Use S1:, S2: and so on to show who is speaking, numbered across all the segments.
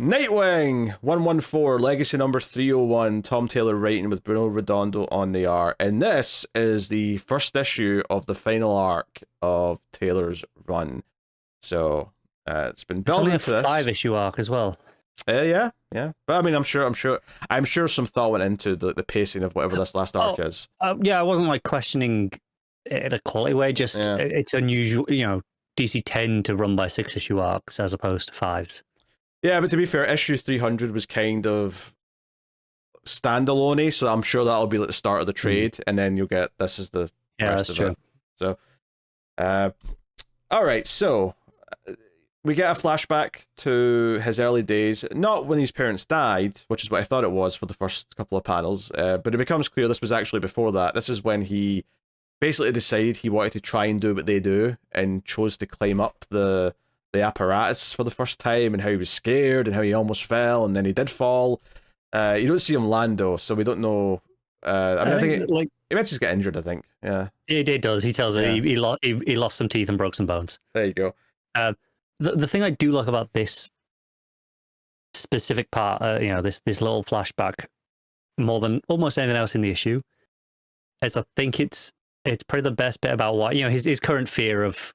S1: Nightwing 114, Legacy number 301, Tom Taylor writing with Bruno Redondo on the art. And this is the first issue of the final arc of Taylor's run. So it's been
S2: It's only
S1: building
S2: a
S1: to this.
S2: 5-issue arc as well.
S1: Yeah. But I mean, I'm sure some thought went into the pacing of whatever this last arc is.
S2: Yeah, I wasn't like questioning it a quality way. Just it's unusual, DC tend to run by 6-issue arcs as opposed to 5s.
S1: Yeah, but to be fair, issue 300 was kind of standalone-y, so I'm sure that'll be like the start of the trade, and then you'll get this is the rest of it. So, all right, so we get a flashback to his early days, not when his parents died, which is what I thought it was for the first couple of panels, but it becomes clear this was actually before that. This is when he basically decided he wanted to try and do what they do, and chose to climb up the apparatus for the first time, and how he was scared and how he almost fell, and then he did fall. You don't see him land though, so we don't know. I think he might just get injured. I think, yeah.
S2: It does. He tells her he lost some teeth and broke some bones.
S1: There you go.
S2: The thing I do like about this specific part, this little flashback, more than almost anything else in the issue, is I think it's probably the best bit about why, his current fear of,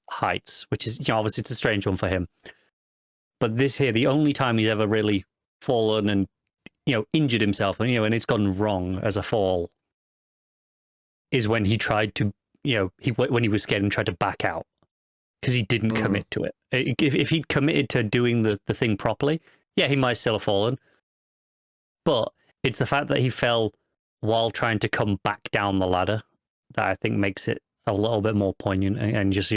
S2: heights, which is, obviously it's a strange one for him. But this here, the only time he's ever really fallen and, injured himself and, and it's gone wrong as a fall is when he tried to, when he was scared and tried to back out because he didn't commit to it. If he'd committed to doing the thing properly, yeah, he might still have fallen. But it's the fact that he fell while trying to come back down the ladder that I think makes it a little bit more poignant and just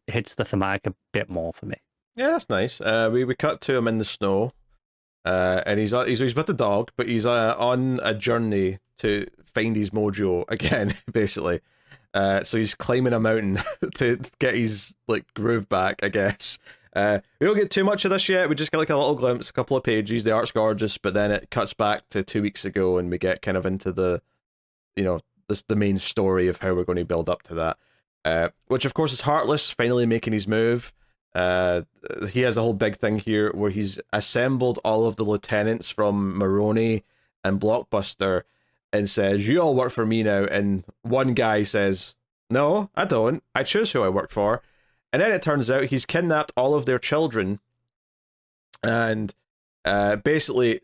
S2: hits the thematic a bit more for me.
S1: Yeah, that's nice. We cut to him in the snow, and he's with the dog, but he's on a journey to find his mojo again, basically. So he's climbing a mountain to get his groove back, I guess. We don't get too much of this yet. We just get a little glimpse, a couple of pages. The art's gorgeous, but then it cuts back to 2 weeks ago, and we get kind of into the main story of how we're going to build up to that. Which of course is Heartless finally making his move. He has a whole big thing here where he's assembled all of the lieutenants from Maroni and Blockbuster and says, "You all work for me now." And one guy says, "No, I don't. I choose who I work for." And then it turns out he's kidnapped all of their children, and basically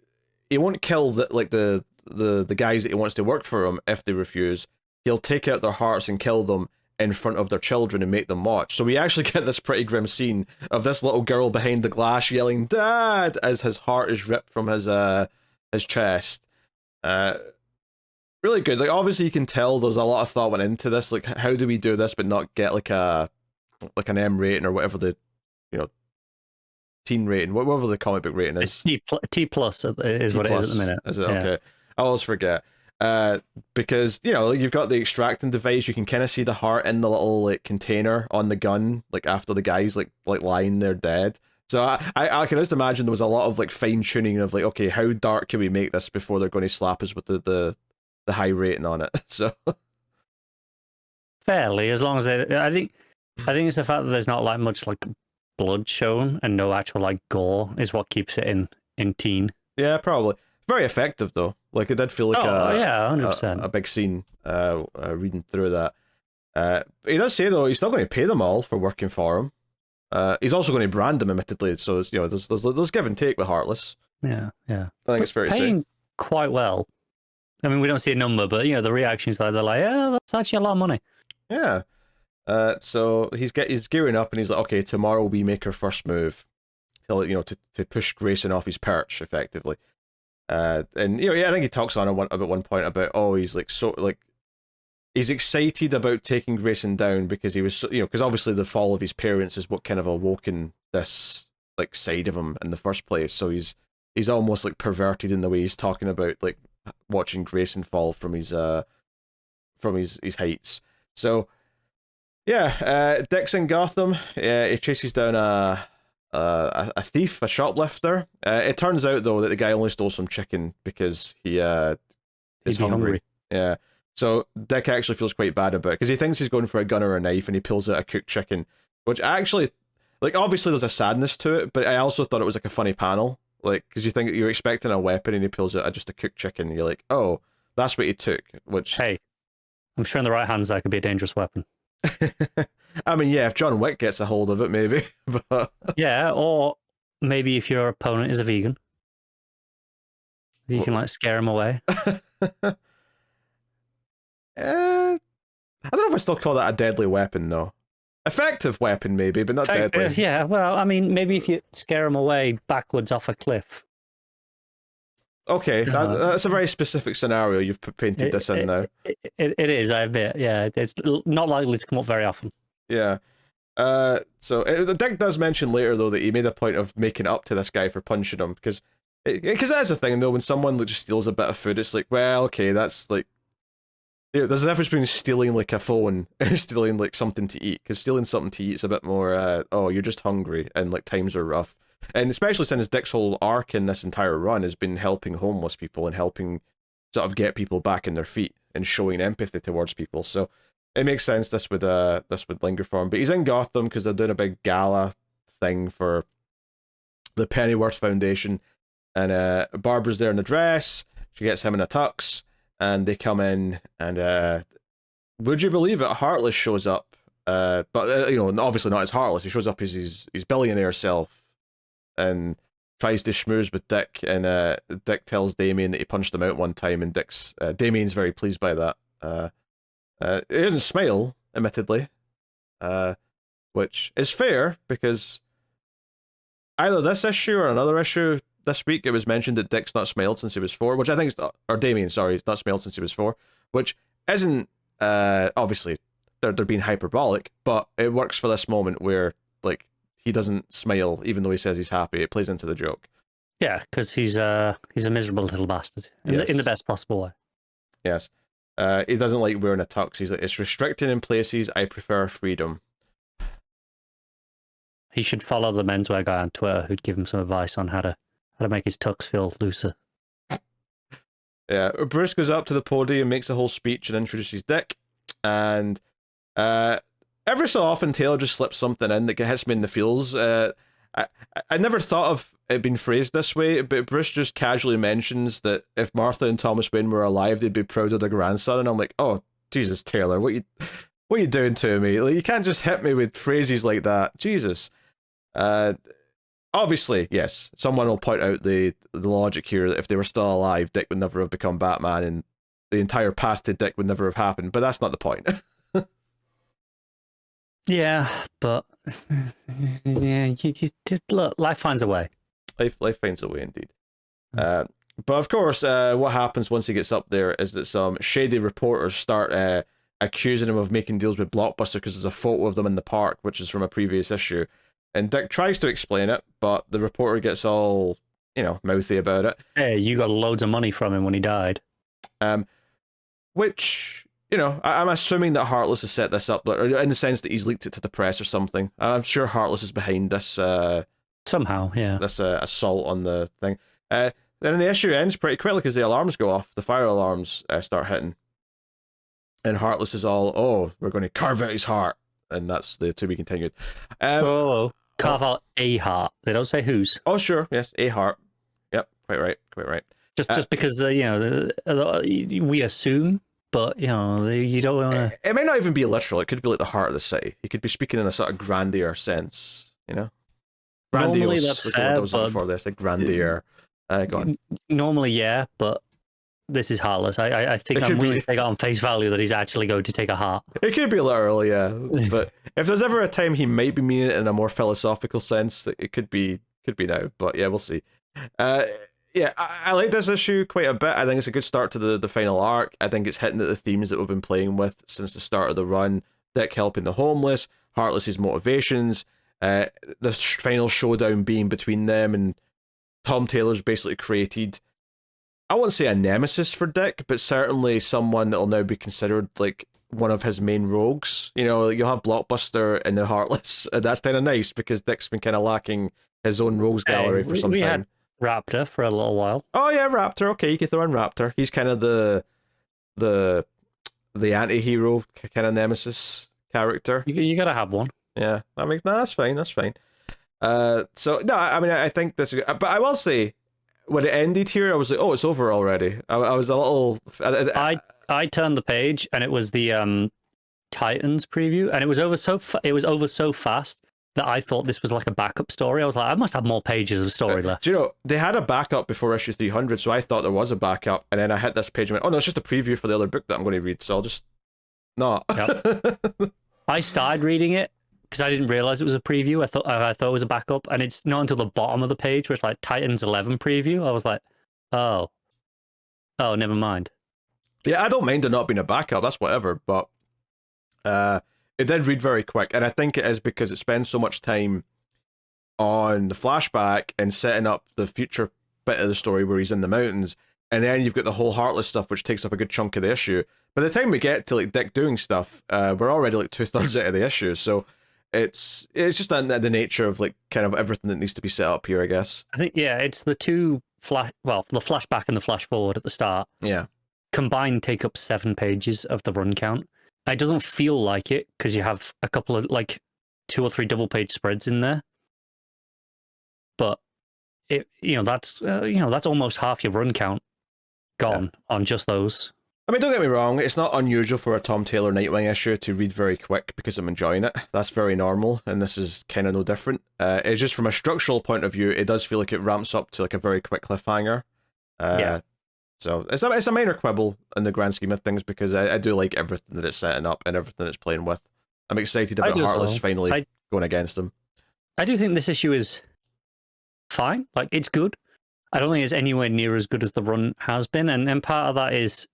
S1: he won't kill the guys that he wants to work for him if they refuse. He'll take out their hearts and kill them in front of their children and make them watch. So we actually get this pretty grim scene of this little girl behind the glass yelling "Dad" as his heart is ripped from his chest. Really good. Obviously you can tell there's a lot of thought went into this. How do we do this but not get an M rating or whatever the teen rating, whatever the comic book rating is.
S2: It's T plus is what it is at the minute.
S1: Is it? Okay. I always forget. Because you've got the extracting device. You can kind of see the heart in the little container on the gun, after the guys lying there dead. So I can just imagine there was a lot of fine tuning of okay, how dark can we make this before they're going to slap us with the high rating on it. So
S2: fairly, as long as I think it's the fact that there's not much blood shown and no actual gore is what keeps it in teen.
S1: Yeah, probably. Very effective though. It did feel
S2: 100%.
S1: a big scene reading through that. He does say though he's still going to pay them all for working for him. He's also going to brand them, admittedly. So it's, there's give and take with Heartless.
S2: Yeah.
S1: I think it's fair to say.
S2: Paying quite well. I mean, we don't see a number, but the reactions they're like, yeah, that's actually a lot of money.
S1: Yeah. So he's gearing up, and he's like, okay, tomorrow we make our first move, to push Grayson off his perch, effectively. And I think he talks on about one point about he's he's excited about taking Grayson down because he was because obviously the fall of his parents is what kind of awoken this side of him in the first place. So he's almost perverted in the way he's talking about watching Grayson fall from his heights. So yeah, Dick's in Gotham. He chases down a thief, a shoplifter. It turns out though that the guy only stole some chicken because he is hungry. Yeah. So Dick actually feels quite bad about it because he thinks he's going for a gun or a knife, and he pulls out a cooked chicken, which actually, obviously there's a sadness to it, but I also thought it was a funny panel. Like, because you think you're expecting a weapon and he pulls out just a cooked chicken, and you're like, oh, that's what he took. Which,
S2: Hey, I'm sure in the right hands that could be a dangerous weapon.
S1: I mean, yeah, if John Wick gets a hold of it, maybe. But
S2: Yeah, or maybe if your opponent is a vegan, you can like scare him away.
S1: I don't know if I still call that a deadly weapon, though. Effective weapon, maybe, but not deadly.
S2: Yeah, well, I mean, maybe if you scare him away backwards off a cliff.
S1: Okay, that's a very specific scenario you've painted this in now.
S2: It is, I admit. Yeah, it's not likely to come up very often.
S1: Yeah. So Dick does mention later, though, that he made a point of making up to this guy for punching him, because that's the thing, though, when someone just steals a bit of food, it's like, well, okay, that's like, there's a difference between stealing like a phone and stealing like something to eat, because stealing something to eat is a bit more, oh, you're just hungry and like times are rough. And especially since Dick's whole arc in this entire run has been helping homeless people and helping sort of get people back in their feet and showing empathy towards people. So it makes sense this would linger for him. But he's in Gotham because they're doing a big gala thing for the Pennyworth Foundation, and Barbara's there in a dress. She gets him in a tux, and they come in, and would you believe it? Heartless shows up, but you know, obviously not as Heartless. He shows up as his billionaire self, and tries to schmooze with Dick, and Dick tells Damien that he punched him out one time, and Damien's very pleased by that. He doesn't smile, admittedly, which is fair, because either this issue or another issue this week it was mentioned that Dick's not smiled since he was 4, which I think is, or Damien, sorry, he's not smiled since he was 4, which isn't obviously they're being hyperbolic, but it works for this moment where like he doesn't smile even though he says he's happy. It plays into the joke.
S2: Yeah, because he's a miserable little bastard in the best possible way.
S1: Yes. He doesn't like wearing a tux. He's like, it's restricted in places. I prefer freedom.
S2: He should follow the menswear guy on Twitter who'd give him some advice on how to make his tux feel looser.
S1: Yeah, Bruce goes up to the podium, makes a whole speech, and introduces Dick. And every so often, Taylor just slips something in that hits me in the feels. I never thought of it being phrased this way, but Bruce just casually mentions that if Martha and Thomas Wayne were alive, they'd be proud of their grandson. And I'm like, oh, Jesus, Taylor, what are you doing to me? Like, you can't just hit me with phrases like that. Jesus. Obviously, yes, someone will point out the logic here that if they were still alive, Dick would never have become Batman, and the entire path to Dick would never have happened. But that's not the point.
S2: Yeah, but yeah, look, life finds a way.
S1: Life finds a way, indeed. But of course, what happens once he gets up there is that some shady reporters start accusing him of making deals with Blockbuster because there's a photo of them in the park, which is from a previous issue. And Dick tries to explain it, but the reporter gets all, mouthy about it.
S2: Hey, you got loads of money from him when he died.
S1: Which, I'm assuming that Heartless has set this up, in the sense that he's leaked it to the press or something. I'm sure Heartless is behind this.
S2: Somehow, yeah.
S1: This assault on the thing. Then the issue ends pretty quickly because the alarms go off. The fire alarms start hitting. And Heartless is all, oh, we're going to carve out his heart. And that's the to be continued.
S2: Carve out a heart. They don't say whose.
S1: Oh, sure. Yes, a heart. Yep, quite right.
S2: Just because, we assume, but, you don't want to...
S1: It might not even be literal. It could be like the heart of the city. He could be speaking in a sort of grandier sense, Grandiose.
S2: Normally that's fair, but...
S1: Before this, like grandier. Go on.
S2: Normally, yeah, but this is Heartless. I think I'm willing to take it on face value that he's actually going to take a heart.
S1: It could be literal, yeah. But if there's ever a time he might be meaning it in a more philosophical sense, it could be now. But yeah, we'll see. Yeah, I like this issue quite a bit. I think it's a good start to the final arc. I think it's hitting at the themes that we've been playing with since the start of the run. Dick helping the homeless, Heartless's motivations, the final showdown being between them, and Tom Taylor's basically created, I won't say a nemesis for Dick, but certainly someone that'll now be considered like one of his main rogues. You'll have Blockbuster and the Heartless, and that's kind of nice because Dick's been kind of lacking his own rogues gallery for some time.
S2: Had Raptor for a little while.
S1: Oh yeah, Raptor. Okay, you can throw in Raptor. He's kind of the anti-hero kind of nemesis character.
S2: You gotta have one.
S1: Yeah, that's fine. So no, I mean, I think this, but I will say, when it ended here, I was like, oh, it's over already. I was a little.
S2: I turned the page and it was the Titans preview, and it was over it was over so fast that I thought this was like a backup story. I was like, I must have more pages of story left.
S1: Do you know, they had a backup before issue 300, so I thought there was a backup, and then I hit this page and went, oh no, it's just a preview for the other book that I'm going to read, so I'll just not.
S2: Yep. I started reading it because I didn't realize it was a preview. I thought it was a backup, and it's not until the bottom of the page where it's like Titans 11 preview. I was like, oh, never mind.
S1: Yeah, I don't mind it not being a backup. That's whatever, but it did read very quick, and I think it is because it spends so much time on the flashback and setting up the future bit of the story where he's in the mountains, and then you've got the whole Heartless stuff, which takes up a good chunk of the issue. By the time we get to like Dick doing stuff, we're already like 2/3 out of the issue, so it's just the nature of like kind of everything that needs to be set up here, I guess.
S2: I think it's the two the flashback and the flash forward at the start.
S1: Yeah,
S2: combined take up 7 pages of the run count. It doesn't feel like it because you have a couple of like 2 or 3 double page spreads in there, but that's almost half your run count gone on just those.
S1: I mean, don't get me wrong, it's not unusual for a Tom Taylor Nightwing issue to read very quick because I'm enjoying it. That's very normal, and this is kind of no different. It's just from a structural point of view, it does feel like it ramps up to like a very quick cliffhanger.
S2: Yeah.
S1: So it's a minor quibble in the grand scheme of things because I do like everything that it's setting up and everything it's playing with. I'm excited about Heartless finally going against him.
S2: I do think this issue is fine. Like, it's good. I don't think it's anywhere near as good as the run has been, and part of that is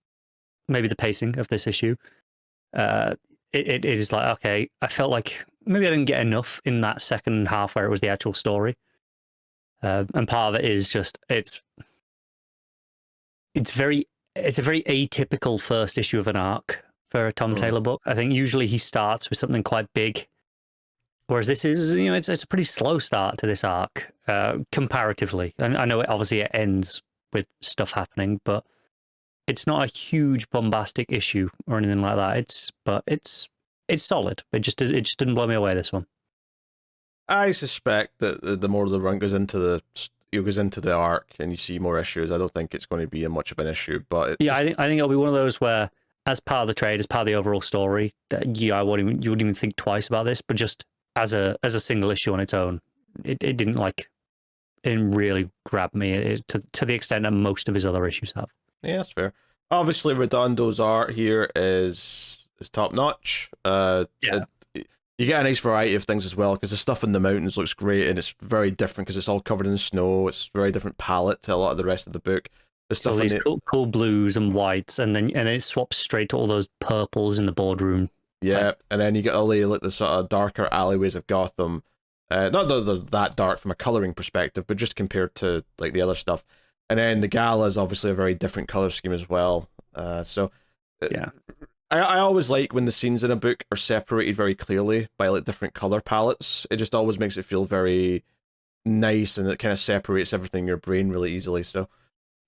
S2: maybe the pacing of this issue. It is like, okay, I felt like maybe I didn't get enough in that second half where it was the actual story. And part of it is just it's a very atypical first issue of an arc for a Tom Taylor book. I think usually he starts with something quite big, whereas this is, it's a pretty slow start to this arc comparatively. And I know obviously it ends with stuff happening, but it's not a huge bombastic issue or anything like that. It's solid. It just didn't blow me away, this one.
S1: I suspect that the more the run goes into the arc and you see more issues, I don't think it's going to be much of an issue. But
S2: I think it'll be one of those where, as part of the trade, as part of the overall story, that you wouldn't even think twice about this. But just as a single issue on its own, it didn't really grab me to the extent that most of his other issues have.
S1: Yeah, that's fair. Obviously, Redondo's art here is top notch. You get a nice variety of things as well, because the stuff in the mountains looks great and it's very different because it's all covered in snow. It's a very different palette to a lot of the rest of the book. The stuff
S2: so these cool blues and whites, and then it swaps straight to all those purples in the boardroom.
S1: Yeah, and then you get all the sort of darker alleyways of Gotham. Not that they're that dark from a coloring perspective, but just compared to like the other stuff. And then the Gala is obviously a very different color scheme as well.
S2: Yeah.
S1: I always like when the scenes in a book are separated very clearly by like different color palettes. It just always makes it feel very nice, and it kind of separates everything in your brain really easily. So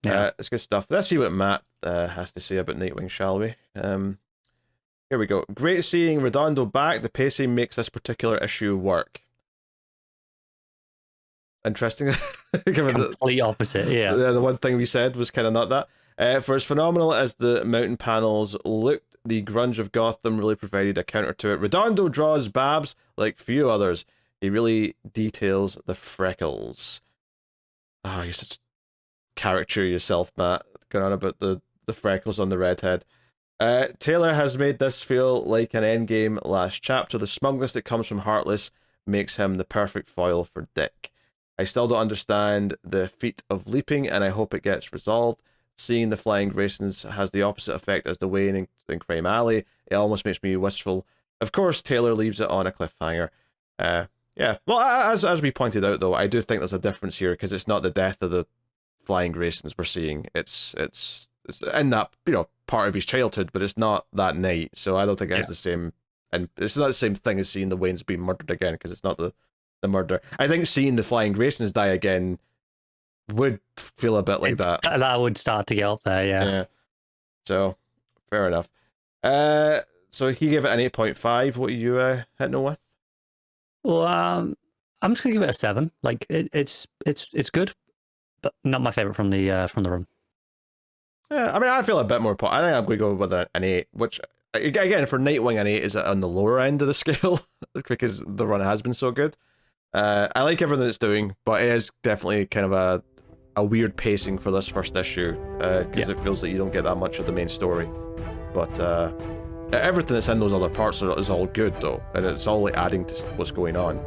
S1: it's good stuff. Let's see what Matt has to say about Nightwing, shall we? Here we go. Great seeing Redondo back. The pacing makes this particular issue work. Interesting.
S2: Complete opposite, yeah.
S1: The one thing we said was kind of not that. For as phenomenal as the mountain panels looked, the grunge of Gotham really provided a counter to it. Redondo draws Babs like few others. He really details the freckles. Oh, you're such a caricature yourself, Matt, going on about the freckles on the redhead. Taylor has made this feel like an endgame last chapter. The smugness that comes from Heartless makes him the perfect foil for Dick. I still don't understand the feat of leaping, and I hope it gets resolved. Seeing the flying Graysons has the opposite effect as the Wayne in Crime Alley. It almost makes me wistful. Of course, Taylor leaves it on a cliffhanger. Yeah. Well, as we pointed out, though, I do think there's a difference here because it's not the death of the flying Graysons we're seeing. It's in that part of his childhood, but it's not that night. So I don't think it has the same, and it's not the same thing as seeing the Waynes being murdered again because it's not the murder. I think seeing the flying Graysons die again would feel a bit like that.
S2: That would start to get up there, yeah.
S1: So, fair enough. So he gave it an 8.5. What are you hitting with?
S2: Well, I'm just gonna give it a 7. Like it's good, but not my favorite from the run.
S1: Yeah, I mean, I feel a bit more. I think I'm going to go with an 8, which again for Nightwing, an 8 is on the lower end of the scale because the run has been so good. I like everything it's doing, but it is definitely kind of a weird pacing for this first issue because it feels like you don't get that much of the main story. But everything that's in those other parts is all good though, and it's all like adding to what's going on.